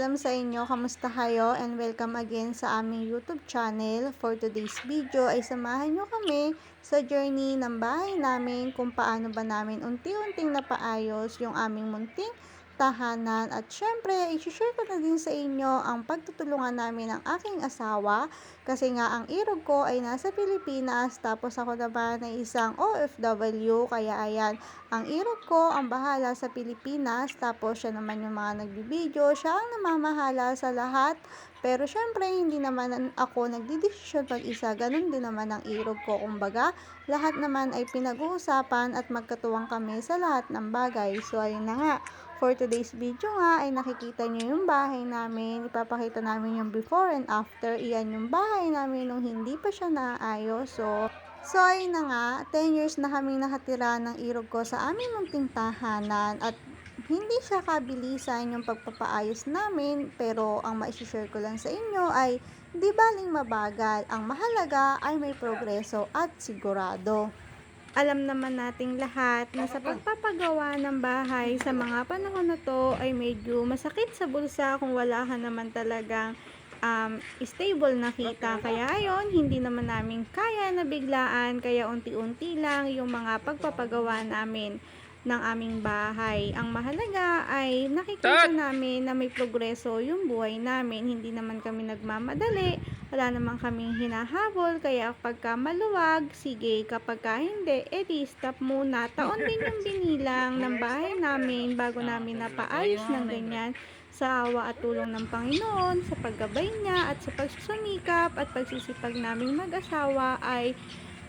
paalam sa inyo, kamusta kayo? And welcome again sa aming YouTube channel. For today's video ay samahan nyo kami sa journey ng bahay namin kung paano ba namin unti-unting napaayos yung aming munting tahanan. At syempre, i-share ko na din sa inyo ang pagtutulungan namin ng aking asawa kasi nga ang irog ko ay nasa Pilipinas tapos ako naman ay isang OFW, kaya ayan, ang irog ko ang bahala sa Pilipinas, tapos siya naman yung mga nagbibideo, siya ang namamahala sa lahat. Pero syempre, hindi naman ako nagdidesisyon pag-isa, ganun din naman ang irog ko. Kumbaga, lahat naman ay pinag-uusapan at magkatuwang kami sa lahat ng bagay. So, ayun na nga. For today's video nga, ay nakikita nyo yung bahay namin. Ipapakita namin yung before and after. Iyan yung bahay namin nung hindi pa siya naayos. So, ayun na nga, 10 years na kaming nakatira ng irog ko sa aming munting tahanan at hindi siya kabilisan yung pagpapaayos namin, pero ang maishishare ko lang sa inyo ay di baling mabagal. Ang mahalaga ay may progreso at sigurado. Alam naman nating lahat na sa pagpapagawa ng bahay sa mga panahon na to ay medyo masakit sa bulsa kung wala ka naman talagang stable na kita. Kaya ayon, hindi naman namin kaya na biglaan, kaya unti-unti lang yung mga pagpapagawa namin ng aming bahay. Ang mahalaga ay nakikita namin na may progreso yung buhay namin. Hindi naman kami nagmamadali, wala naman kaming hinahabol, kaya pagka maluwag, sige, kapag hindi, edi stop muna. Taon din yung binilang ng bahay namin bago namin napaayos ng ganyan. Sa awa at tulong ng Panginoon, sa paggabay niya at sa pagsusumikap at pagsisipag naming mag-asawa ay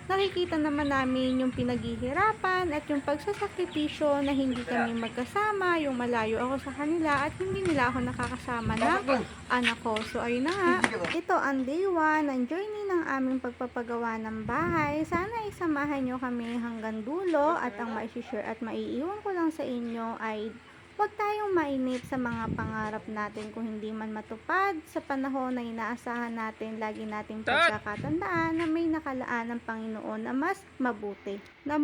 nakikita naman namin yung pinaghihirapan at yung pagsasakripisyo na hindi kami magkasama, yung malayo ako sa kanila at hindi nila ako nakakasama na anak ko. So ayun na nga, ito ang day 1 ng journey ng aming pagpapagawa ng bahay. Sana isamahan nyo kami hanggang dulo at ang maishishare at maiiwan ko lang sa inyo ay huwag tayong mainip sa mga pangarap natin kung hindi man matupad sa panahon na inaasahan natin. Lagi nating pagkakatandaan na may nakalaan ng Panginoon na mas mabuti. Na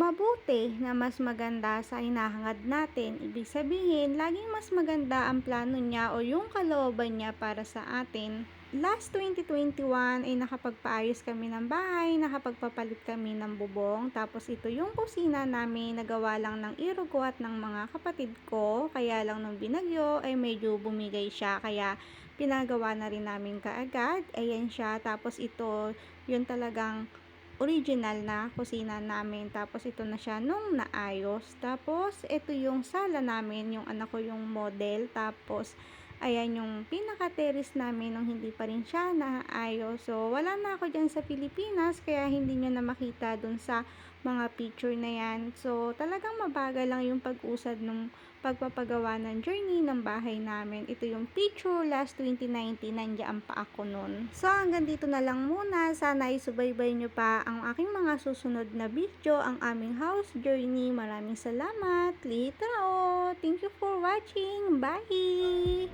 mas maganda sa hinahangad natin. Ibig sabihin, laging mas maganda ang plano niya o yung kalooban niya para sa atin. Last 2021 ay nakapagpaayos kami ng bahay, nakapagpapalit kami ng bubong, tapos ito yung kusina namin, nagawa lang ng irog ko at ng mga kapatid ko, kaya lang nung binagyo ay medyo bumigay siya, kaya pinagawa na rin namin kaagad. Ayan siya, tapos ito yung talagang original na kusina namin, tapos ito na siya nung naayos. Tapos ito yung sala namin, yung anak ko yung model, tapos ayan yung pinaka-terrace namin nung hindi pa rin siya naayos. So, wala na ako dyan sa Pilipinas, kaya hindi nyo na makita dun sa mga picture na yan. So, talagang mabagal lang yung pag-usad nung pagpapagawa ng journey ng bahay namin. Ito yung picture last 2019, nandiyan pa ako nun. So, hanggang dito na lang muna. Sana isubaybay nyo pa ang aking mga susunod na video, ang aming house journey. Maraming salamat. Later on. Thank you for watching. Bye!